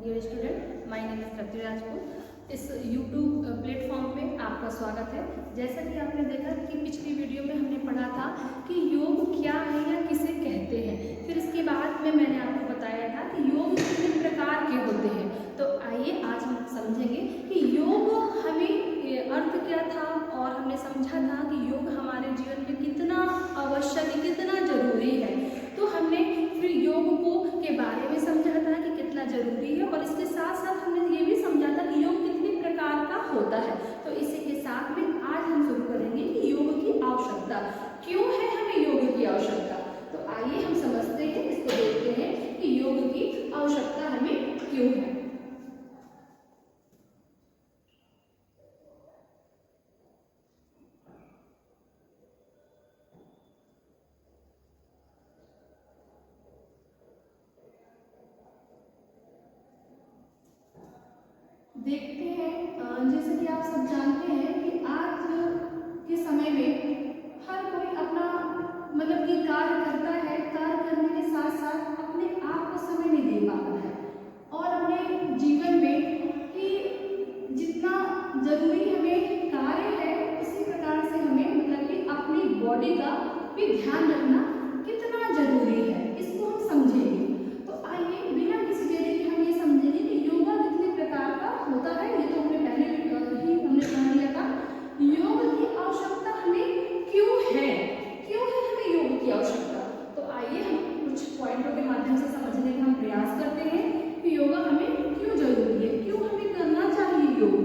Dear student, my name is Tripti Rajput. इस YouTube platform पे आपका स्वागत है। जैसा कि आपने देखा कि पिछली वीडियो में हमने पढ़ा था कि योग क्या है या किसे कहते हैं। फिर इसके बाद में मैंने आपको बताया था कि योग कितने प्रकार के होते हैं। तो आइए आज हम समझेंगे कि योग हमें अर्थ क्या था, और हमने समझा था कि योग हमारे जीवन में कितना आवश्यक है, कितना जरूरी है। तो हमने फिर योग को के बारे में समझा था कि कितना जरूरी है, और इसके साथ साथ हमने ये भी समझा था कि योग कितने प्रकार का होता है। तो इसी के साथ में आज हम शुरू करेंगे कि योग की आवश्यकता क्यों है, हमें योग की आवश्यकता। तो आइए हम समझते हैं, इसको देखते हैं कि योग की आवश्यकता हमें क्यों है। देखते हैं, जैसे कि आप सब जानते हैं कि आज के समय में हर कोई अपना मतलब कि कार्य करता है, कार्य करने के साथ साथ अपने आप को समय नहीं दे पाता है, और अपने जीवन में कि जितना जरूरी हमें कार्य है उसी प्रकार से हमें मतलब कि अपनी बॉडी का भी ध्यान रखना कितना जरूरी है, इसको हम समझेंगे। तो आइए बिना किसी देरी के हम ये समझेंगे कि योगा कितने प्रकार का होता है। ये तो हमने पहले ही हमने पढ़ लिया था। योग की आवश्यकता हमें क्यों है, क्यों है हमें योग की आवश्यकता। तो आइए हम कुछ पॉइंटों के माध्यम से समझने का हम प्रयास करते हैं कि योगा हमें क्यों जरूरी है, क्यों हमें करना चाहिए योग।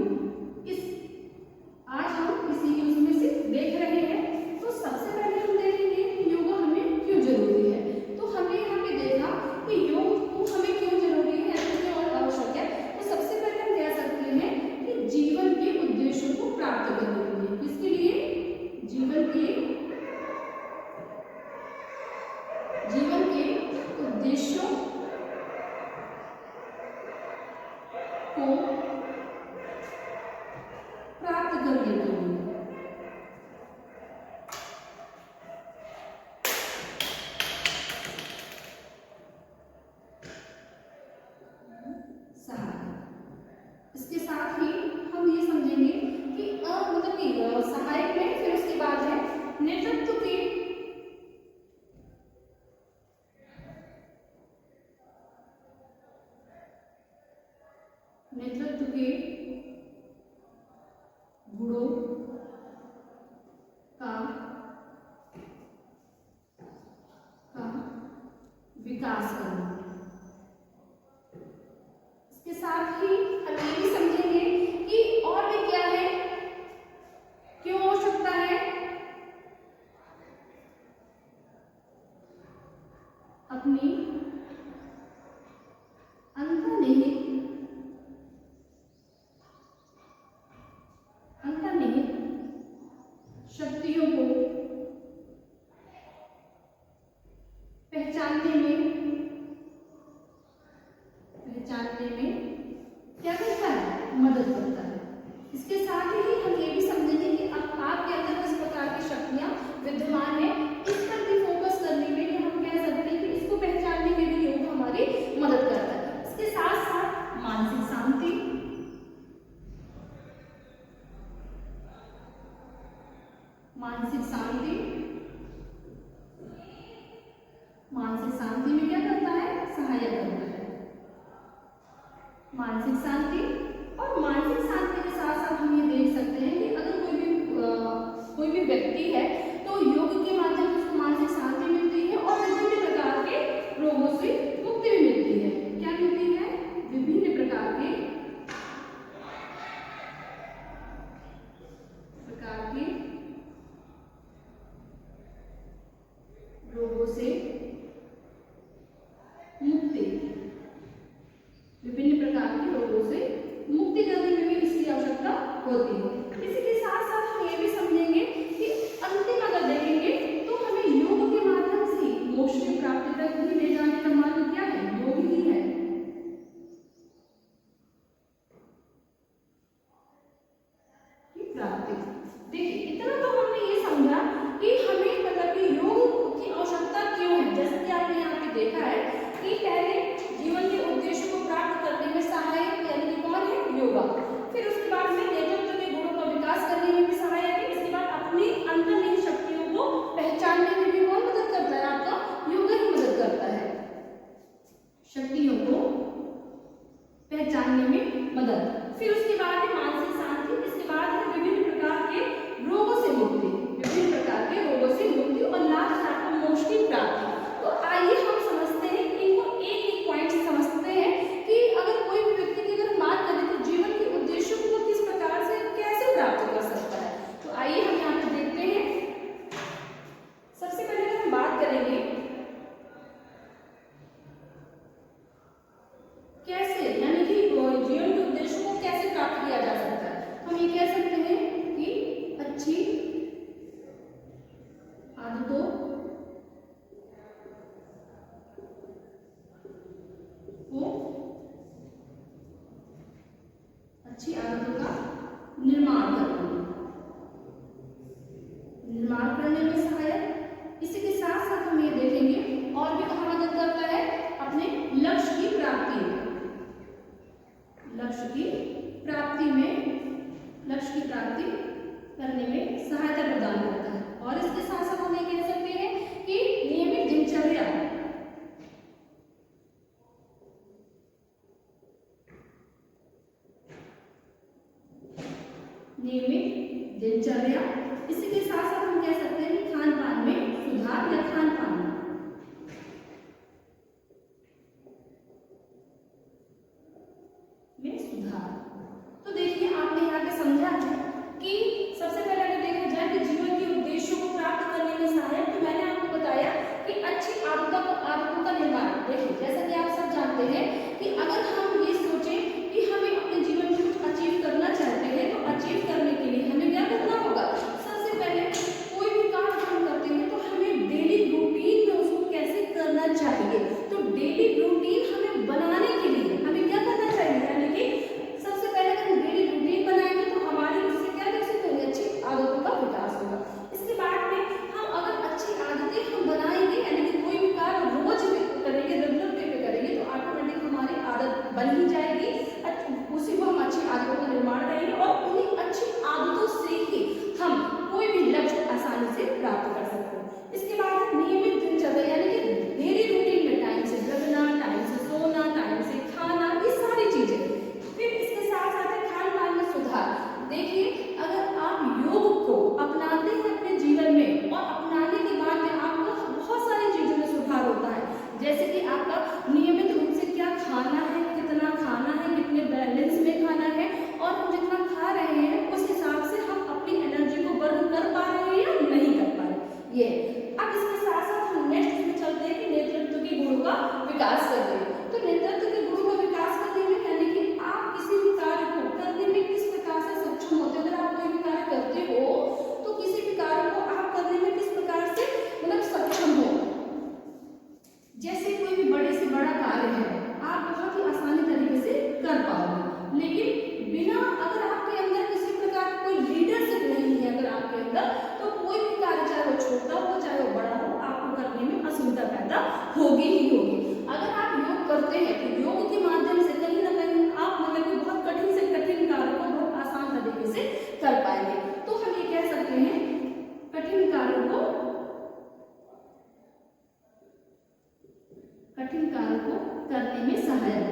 इस आज हम इसी के उसमें से देख रहे हैं। तो सबसे पहले हम देखेंगे कि योगा हमें क्यों जरूरी है। तो हमने यहाँ पे देखा कि योग को हमें क्यों जरूरी है, क्यों और आवश्यक है। तो सबसे पहले हम कह सकते हैं कि जीवन के उद्देश्यों को प्राप्त करने के लिए, किसके लिए, जीवन के उद्देश्यों को प्राप्त करने के लिए। इसके साथ ही हम ये समझेंगे कि मतलब कि सहायक में फिर उसके बाद है नेतृत्व के गुणों का विकास करना। इसके साथ ही हम ये भी समझेंगे कि और भी क्या है, क्यों हो सकता है, अपनी अंतर्निहित शक्तियों को पहचानने में क्या करता है, मदद करता है। इसके साथ ही हम ये भी समझेंगे कि आपके अंदर किस प्रकार की शक्तियां विद्यमान है, इस पर भी फोकस करने में हम कह सकते हैं कि इसको पहचानने में भी योग हमारी मदद करता है। इसके साथ साथ मानसिक शांति, मानसिक शांति में क्या करता है, सहायक करता है। मानसिक शांति, और मानसिक शांति के साथ साथ हम ये देख सकते हैं कि अगर कोई भी व्यक्ति है तो योग के माध्यम से उसको मानसिक शांति मिलती है, और विभिन्न प्रकार के रोगों से मुक्ति भी मिलती है। क्या मिलती है, विभिन्न प्रकार के रोगों से मुक्ति, विभिन्न प्रकार के रोगों से मुक्ति करने में भी इसकी आवश्यकता होती है। इसी के साथ साथ हम ये भी समझेंगे कि अंतिम अगर देखेंगे तो हमें योग के माध्यम से मोक्ष की प्राप्ति तक भी ले जाने का मार्ग क्या है, योग ही है। प्राप्ति, देखिए इतना तो हमने ये समझा कि हमें मतलब कि योग की आवश्यकता क्यों है। जैसे कि आपने यहाँ पे देखा है कि पहले जीवन के उद्देश्य को प्राप्त करने में जीवन के उद्देश्यों को कैसे प्राप्त किया जा सकता है। हम ये कह सकते हैं कि अच्छी आदतों को अच्छी आदतों का निर्माण करने में सहायक। इसी के साथ साथ हम ये देखेंगे और भी कहाँ मदद करता है, अपने लक्ष्य की प्राप्ति करने में सहायता प्रदान करता है। और इसके साथ साथ हम ये कह सकते हैं कि नियमित दिनचर्या इसी के साथ साथ हम कह सकते हैं कि खान पान में सुधार या खान पान में सुधार। तो देखिए आपने यहाँ पे समझा है कि सबसे पहले अगर देखा जाए कि जीवन के उद्देश्यों को प्राप्त करने में सहायक, तो मैंने आपको बताया कि अच्छी आदतों का निर्माण। देखिए जैसा कि आप सब जानते हैं कि अगर हम ये सोचें कि हमें अपने जीवन में कुछ अचीव करना चाहते हैं तो अचीव करने के लिए हमें क्या करना होगा। सबसे पहले कोई भी काम हम करते हैं तो हमें डेली रूटीन में उसको कैसे करना चाहिए। तो डेली रूटीन हमें बनाने के लिए हमें क्या करना चाहिए, यानी कि सबसे पहले अगर हम डेली रूटीन बनाएंगे तो हमारी उससे क्या विकसित होगी, अच्छी आदतों का विकास होगा। इसके बाद में हम अगर अच्छी आदतें हम बनाएंगे, यानी कि कोई भी कार्य रोज करेंगे, रेगुलर पे करेंगे, तो ऑटोमेटिक हमारी आदत बन ही जाएगी। उसी को हम अच्छी आदतों का निर्माण करेंगे और उन्हीं अच्छी आदतों से ही हम कोई भी लक्ष्य आसानी से प्राप्त कर सकते हैं। इसके बाद नियमित दिनचर्या, यानी कि डेली रूटीन में टाइम से जगना, टाइम से सोना, टाइम से खाना, ये सारी चीजें। फिर इसके साथ साथ है खान पान में सुधार। देखिए अगर आप योग को अपनाते हैं अपने जीवन में और अपनाने के बाद में आपका बहुत सारी चीजों में सुधार होता है, जैसे कि आपका नियमित रूप से क्या खाना है, कितना खाना है, कितने बैलेंस में खाना है, और हम जितना खा रहे हैं उस हिसाब से हम अपनी एनर्जी को बर्न कर पा रहे हैं या नहीं कर पा रहे। ये अब इसके साथ साथ हम नेक्स्ट में चलते हैं कि नेतृत्व के गुणों का विकास करते हैं। तो नेतृत्व के गुणों का विकास करने में, यानी कि आप किसी भी कार्य को करने में किस प्रकार से सक्षम होते हो। अगर आप कोई भी कार्य करते हो तो किसी भी कार्य को आप करने में किस प्रकार से मतलब सक्षम हो। जैसे कोई भी बड़े से बड़ा कार्य है आप बहुत ही आसानी तरीके से कर पाओगे, लेकिन बिना अगर आपके अंदर किसी प्रकार कोई लीडरशिप नहीं है अगर आपके अंदर, तो कोई भी कार्य चाहे वो छोटा हो चाहे वो बड़ा हो, आपको करने में असुविधा पैदा होगी ही होगी। अगर आप योग करते हैं तो योग के माध्यम से कहीं ना कहीं आप मतलब कि बहुत कठिन से कठिन कार्य को बहुत आसान तरीके से कर पाएंगे। तो हम ये कह सकते हैं कठिन कार्य को करने में सहायक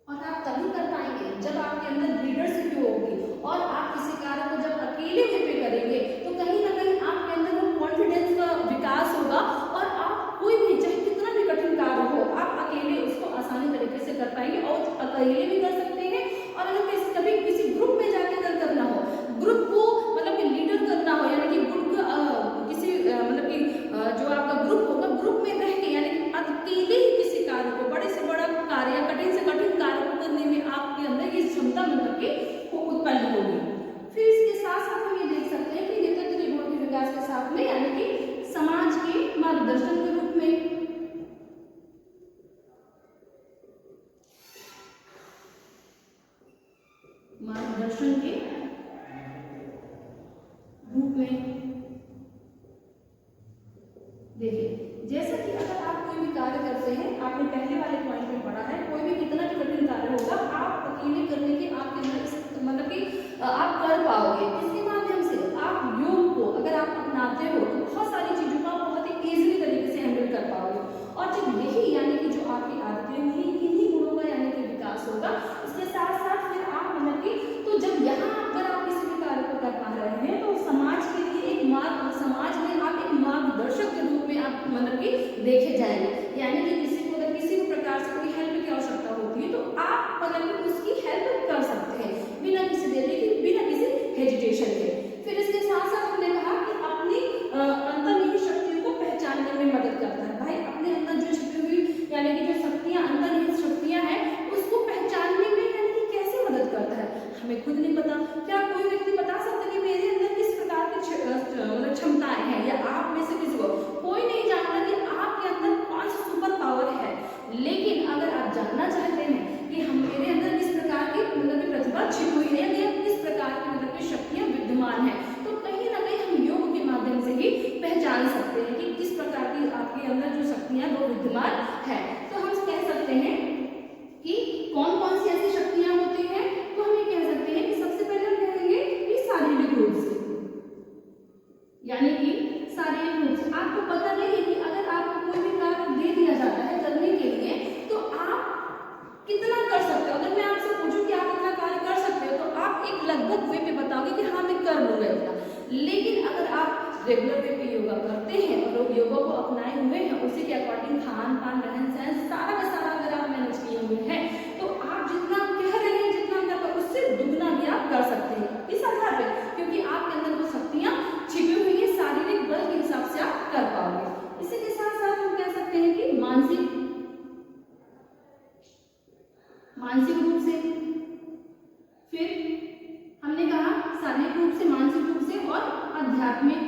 और आप तभी कर पाएंगे जब आपके अंदर लीडरशिप होगी। और आप किसी कार्य को जब अकेले पे करेंगे तो कहीं ना कहीं आपके अंदर वो कॉन्फिडेंस का विकास होगा और आप कोई भी चाहे कितना भी कठिन कार्य हो आप अकेले उसको आसानी तरीके से कर पाएंगे। और अकेले भी कर सकते हैं, और अगर कभी किसी ग्रुप में जाके अगर करना हो, ग्रुप को मतलब कि लीडर करना हो, यानी कि ग्रुप किसी मतलब कि जो आपका ग्रुप होगा ग्रुप में रह के, यानी कि अकेले ही किसी कार्य को, बड़े से बड़ा कार्य या कठिन से कठिन कार्य को करने में आपके अंदर ये क्षमता मतलब कि उत्पन्न होगी। फिर इसके साथ साथ हम ये देख सकते हैं कि नेतृत्व के गुणों के विकास के साथ में, यानी कि समाज के मार्गदर्शन के रूप में, देखिए जैसा कि अगर आप कोई भी कार्य करते हैं, आपने पहले वाले पॉइंट में पढ़ा है, कोई भी कितना भी कठिन कार्य होगा आप अकेले करने के आपके अंदर मतलब कि आप कर पाओगे। इसके माध्यम से आप योग को अगर आप अपनाते हो तो बहुत सारी चीजों को आप बहुत ही इजीली तरीके से हैंडल कर पाओगे। और जब यही यानी कि जो आपकी आदतें इन्हीं गुणों का यानी कि विकास होगा, इसके साथ साथ फिर आप मतलब कि तो जब यहाँ अगर आप किसी भी कार्य को कर पा रहे हैं तो समाज के लिए एक मार्ग, समाज में आप एक मार्गदर्शक के रूप में आप मतलब कि देखे जाएंगे। यानी कि किसी को अगर किसी भी प्रकार से कोई हेल्प की आवश्यकता होती है तो आप मतलब कि उसकी हेल्प कर सकते हैं बिना किसी देरी के, बिना किसी हेजिटेशन के। फिर इसके साथ साथ हमने कहा कि अपनी यानी कि शारीरिक रूप से आपको पता नहीं है कि अगर आपको कोई भी कार्य दे दिया जाता है करने के लिए तो आप कितना कर सकते हो। अगर मैं आपसे पूछूं कि आप इतना कार्य कर सकते हो तो आप एक लगभग वे पे बताओगे कि हाँ मैं कर लूंगा इतना। लेकिन अगर आप रेगुलर वे पे योगा करते हैं और लोग योगा को अपनाए हुए हैं, उसी के अकॉर्डिंग खान पान रहन सहन सारा का सारा अगर आप मैनेज किए हुए हैं तो आप जितना कह रहे हैं जितना कर उससे दुगना भी आप कर सकते हैं इस आधार पे, क्योंकि आपके अंदर वो शक्तियां छिपी हुई है, शारीरिक बल के हिसाब से आप कर पाओगे। इसी के साथ साथ हम कह सकते हैं कि मानसिक रूप से, फिर हमने कहा शारीरिक रूप से, मानसिक रूप से और आध्यात्मिक।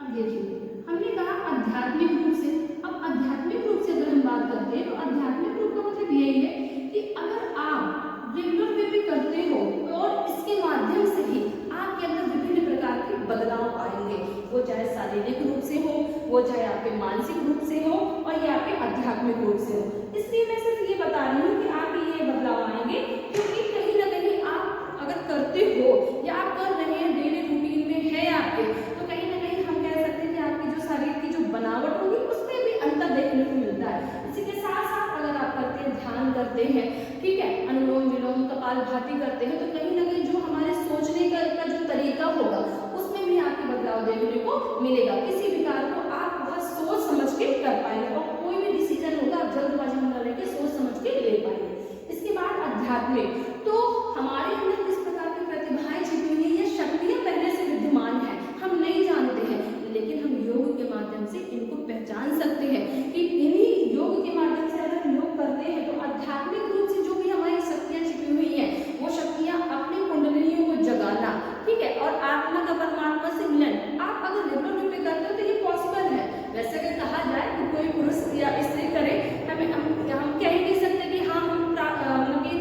अब देखिए हमने कहा आध्यात्मिक रूप से। अब आध्यात्मिक रूप से अगर हम बात करते हैं तो आध्यात्मिक रूप का मतलब यही है कि अगर आप रेगुलर वे पे करते हो और इसके माध्यम से ही आपके अंदर विभिन्न प्रकार के बदलाव आएंगे, वो चाहे शारीरिक रूप से हो, वो चाहे आपके मानसिक रूप से हो और या आपके आध्यात्मिक रूप से हो। इसलिए मैं सिर्फ ये बता रही हूँ कि आपके ये बदलाव आएंगे क्योंकि कहीं ना कहीं आप अगर करते हो या आप कर रहे हैं डेली रूटीन में है आपके, तो कहीं ना कहीं हम कह सकते हैं कि आपकी जो शरीर की जो बनावट होगी उसमें भी अंतर देखने को मिलता है। इसी के साथ साथ अगर आप करते हैं, ध्यान करते हैं, ठीक है, अनुलोम विलोम कपालभाति करते हैं, तो कहीं ना कहीं जो हमारे सोचने का जो तरीका होगा उसमें भी आपके बदलाव देखने को मिलेगा। किसी भी कार्य को आप बहुत सोच समझ के कर पाएंगे और कोई भी डिसीजन होगा आप जल्दबाजी में न लेके सोच समझ के ले पाएंगे। इसके बाद आध्यात्मिक, तो हमारे अंदर किस प्रकार की प्रतिभाएं छिपी हुई है, शक्तियां पहले से विद्यमान है, हम नहीं जानते हैं, लेकिन हम योग के माध्यम से इनको पहचान सकते हैं कि इन्हीं योग के माध्यम से अगर हम योग करते हैं तो आध्यात्मिक रूप से जो भी हमारी शक्तियां छिपी हुई हैं वो शक्तियां अपनी कुंडलियों को जगाना, ठीक है, और आत्मा का परमात्मा से मिलन आप अगर रेगुलर रूप में करते हो तो ये पॉसिबल है। वैसे अगर कहा जाए कि कोई पुरुष या स्त्री करे, हम कह ही नहीं सकते कि हाँ हम मतलब कि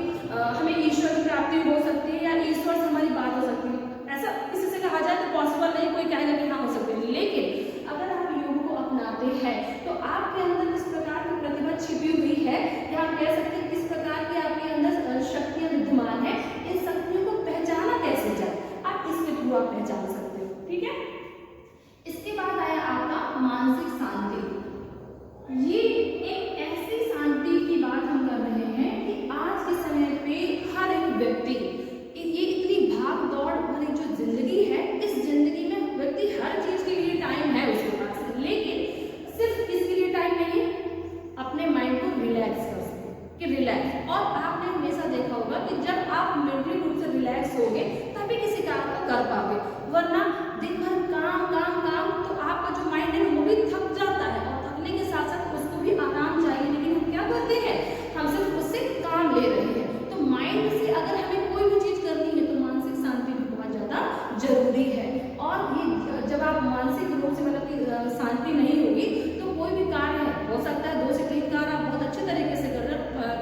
हमें ईश्वर की प्राप्ति हो सकती है या ईश्वर से हमारी बात हो सकती है, ऐसा किसी से कहा जाए तो पॉसिबल नहीं, कोई कहेगा कि हाँ हो सकती है। लेकिन अगर आप योग को अपनाते हैं तो आपके अंदर किस प्रकार की प्रतिभा छिपी हुई है या आप कह सकते हैं किस प्रकार की आपके अंदर शक्तियां विद्यमान है, इन शक्तियों को पहचाना कैसे जाए, आप इसके थ्रू आप पहचान सकते हो, ठीक है। इसके बाद आया आपका मानसिक शांति। ये एक ऐसी शांति की बात हम कर रहे हैं कि आज के समय पे हर एक व्यक्ति, ये इतनी भाग दौड़ भरी जो जिंदगी है, इस जिंदगी में व्यक्ति हर चीज के लिए टाइम है उसके पास, लेकिन सिर्फ इसके लिए टाइम नहीं है अपने माइंड को रिलैक्स कर सके कि रिलैक्स। और आपने हमेशा देखा होगा कि जब आप मेंटली रूप से रिलैक्स होगे तभी किसी काम को कर पाओगे, वरना दिन भर काम काम काम तो आपका जो माइंड है वो भी थक जाता है और थकने के साथ साथ उसको भी आराम चाहिए, लेकिन हम क्या करते हैं, हम सिर्फ उससे काम ले रहे हैं। तो माइंड से अगर हमें कोई भी चीज करनी है तो मानसिक शांति भी बहुत ज्यादा जरूरी है। और ये जब आप मानसिक रूप से मतलब कि शांति नहीं होगी तो कोई भी कार्य है, हो सकता है 2 से 3 कार्य आप बहुत अच्छे तरीके से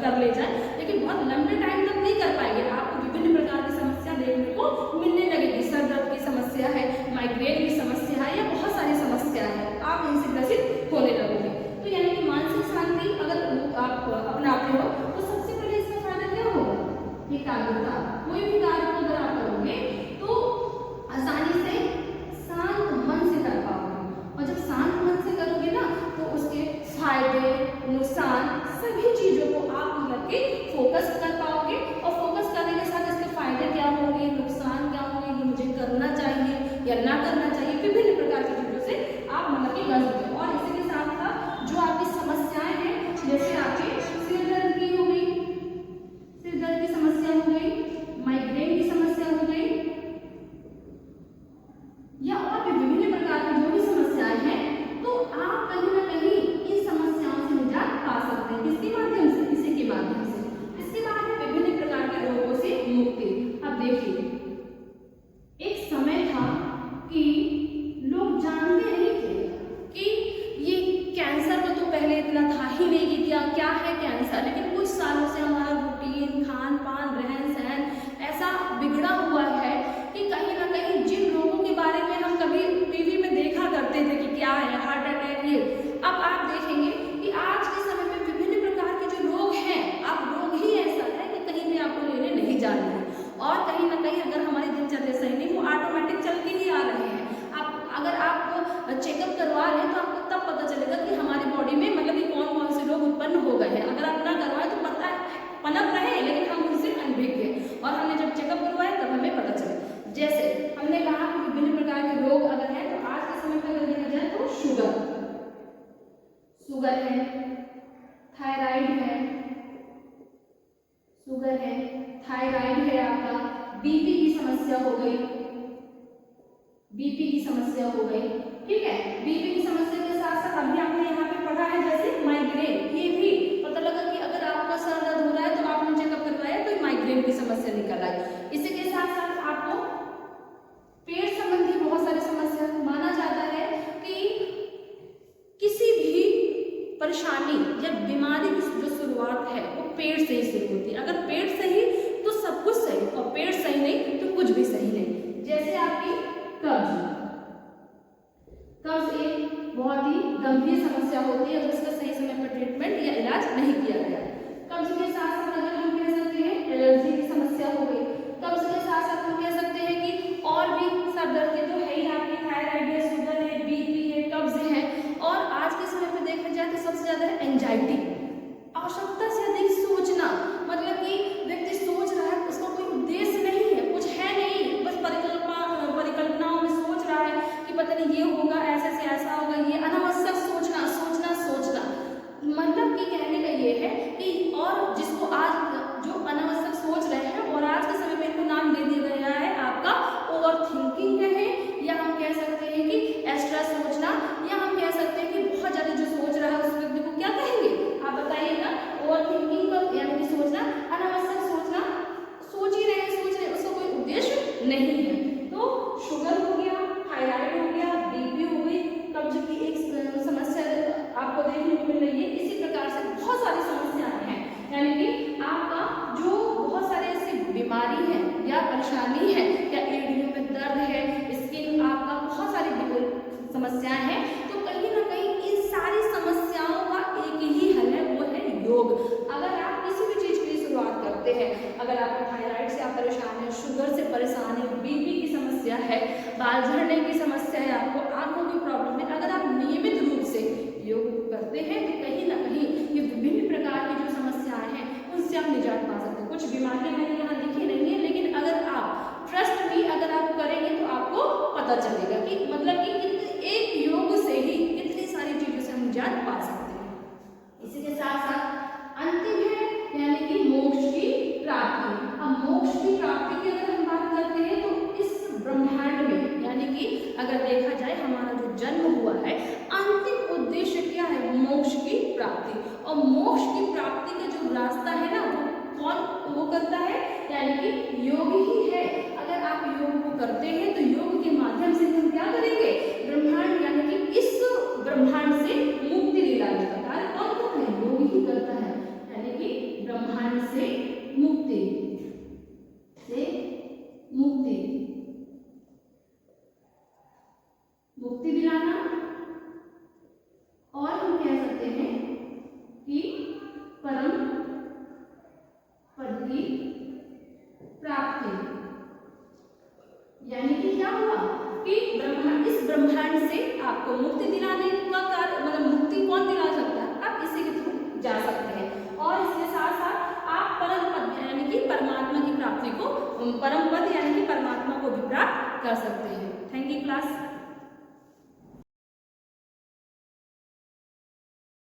कर ले जाए, लेकिन बहुत लंबे टाइम तक नहीं कर पाएंगे, आपको विभिन्न प्रकार की समस्या देखने को मिलने लगेगी। सर दर्द की समस्या है, माइग्रेन की समस्या है या बहुत सारी समस्या है, आप इनसे ग्रसित होने लगोगे। तो यानी कि मानसिक शांति अगर आप अपनाते हो तो सबसे पहले इसका फायदा क्या होगा, एकाग्रता। कोई भी कार्य को अगर आप करोगे तो आसानी से शांत मन से कर पाओगे, और जब शांत मन से करोगे ना तो उसके फायदे नुकसान सभी चीजों को आप मतलब के फोकस कर पाओगे, और फोकस करने के साथ इसके फायदे क्या होंगे, नुकसान क्या होंगे, कि मुझे करना चाहिए या ना करना चाहिए, विभिन्न प्रकार की चीजों से आप मतलब के कर सकते हो। और इसी के साथ साथ जो आपकी समस्याएं हैं, जैसे आपके सिर दर्द की हो गई, सिर दर्द की समस्या हो गई, माइग्रेन की समस्या हो गई, या और भी विभिन्न प्रकार की जो भी समस्याएं हैं, तो आप कहीं ना कहीं इन समस्याओं से निजात पा सकते हैं। किसके माध्यम से, इसी के माध्यम से। इसके बाद है विभिन्न प्रकार के रोगों से मुक्ति। अब देखिए एक समय था कि लोग जानते नहीं थे कि ये कैंसर का तो पहले इतना था ही नहीं कि क्या है कैंसर, लेकिन कुछ सालों से हमारा रूटीन खान पान रहन सहन ऐसा बिगड़ा हुआ है कि कहीं ना कहीं जिन रोगों के बारे में हम कभी टीवी में देखा करते थे कि क्या है हार्ट अटैक, ये अब आप देखेंगे कि आज के समय में विभिन्न प्रकार के जो रोग हैं, अब रोग ही ऐसा है कि कहीं भी आपको लेने नहीं जाना है। और कहीं ना कहीं अगर हमारी दिनचर्या सही नहीं हो, जैसे हमने कहा कि विभिन्न प्रकार के रोग अगर है तो आज के समय पर अगर देखा जाए तो शुगर है, थायराइड है, शुगर है, थायराइड है, आपका बीपी की समस्या हो गई, बीपी की समस्या हो गई, ठीक है। बीपी की समस्या के साथ साथ अभी आपने यहाँ पे पढ़ा है जैसे माइग्रेन, ये भी पता लगा कि अगर आपका सर दर्द हो रहा है तो आपने चेकअप करवाया तो माइग्रेन की समस्या निकल आई। इसी के साथ साथ आपको पेट संबंधी बहुत सारी समस्या, माना जाता है कि किसी भी परेशानी या बीमारी की जो शुरुआत है वो पेट से ही शुरू होती है। अगर पेट सही तो सब कुछ सही, और पेट सही नहीं तो कुछ भी सही नहीं। जैसे आपकी कब्ज एक बहुत ही गंभीर समस्या होती है अगर उसका सही समय पर ट्रीटमेंट या इलाज नहीं किया गया। कब्ज के साथ साथ अगर हम कह सकते हैं एलर्जी की समस्या हो गई। कब्ज के साथ साथ हम कह सकते हैं कि और भी सर दर्द के तो है ही, आपकी थायराइड है, शुगर है, बीपी है, कब्ज है, और आज के समय पर देखा जाए तो सबसे ज्यादा है एंजाइटी, आवश्यकता से अधिक सोचना, मतलब कि व्यक्ति सोच रहा है उसका कोई उद्देश्य नहीं है, कुछ है नहीं, बस परिकल्पनाओं में सोच रहा है कि पता नहीं ये होगा, ऐसे से ऐसा होगा, ये अनावश्यक सोचना सोचना सोचना, मतलब कि कहने का ये है कि और जिसको आज जो अनावश्यक सोच रहे हैं और आज के समय में इनको नाम दे दिया गया है आपका ओवर थिंकिंग है, या हम कह सकते हैं कि एक्स्ट्रा सोचना, या हम कह सकते हैं कि बहुत ज्यादा जो सोच रहा है उस व्यक्ति को क्या कहेंगे आप बताइएगा? ओवर थिंकिंग का यानी कि सोचना, अनावश्यक सोचना, सोच ही रहे उसका कोई उद्देश्य नहीं है। तो शुगर हो गया, थायराइड हो गया, बीपी हो गई, कब्ज की एक समस्या आपको देखने को मिल रही है। इसी प्रकार से बहुत सारी समस्याएं हैं, यानी कि आपका जो बहुत सारे ऐसी बीमारी है या परेशानी है, या एड़ियों में दर्द है, स्किन आपका बहुत सारी समस्याएं हैं, तो कहीं ना कहीं इन सारी समस्याओं का एक ही हल है, वो है योग। अगर आप किसी भी चीज की शुरुआत करते हैं, अगर आपको थायराइड से आप परेशान है, शुगर से परेशान है, बीपी की समस्या है, बाल झड़ने की समस्या है, आपको आंखों की प्रॉब्लम है, अगर आप नियमित रूप से योग करते हैं तो कहीं ना कहीं ये विभिन्न प्रकार की जो समस्याएं हैं उनसे आप निजात पा सकते हैं। कुछ बीमारियां मैंने यहाँ लिखी नहीं है, लेकिन अगर आप ट्रस्ट भी अगर आप करेंगे तो आपको पता चलेगा कि मतलब कि एक योग से ही कितनी सारी चीजों से हम निजात पा सकते हैं। इसी के साथ साथ अंतिम है यानी कि मोक्ष की प्राप्ति। अब मोक्ष की प्राप्ति की अगर हम बात करते हैं तो इस ब्रह्मांड में यानी कि अगर देखा जाए हमारा जो जन्म हुआ है, अंतिम उद्देश्य क्या है? मोक्ष की प्राप्ति। और मोक्ष की प्राप्ति का जो रास्ता है ना वो करता है यानी कि योग ही है। अगर आप योग को करते हैं तो योग के माध्यम से हम क्या करेंगे? ब्रह्मांड यानी कि इस ब्रह्मांड से मुक्ति दिलाने का कार्य कौन करता है? योग ही करता है, यानी कि ब्रह्मांड से मुक्ति दिलाना, और हम कह सकते हैं कि परम पद की प्राप्ति। यानी कि क्या हुआ कि इस ब्रह्मांड से आपको मुक्ति दिलाने का कार्य, मतलब मुक्ति कौन दिला सकता है? आप इसी के थ्रू जा सकते हैं। और इसके साथ साथ आप परम पद यानी कि परमात्मा की प्राप्ति को, परम पद यानी कि परमात्मा को भी प्राप्त कर सकते हैं। Thank you class.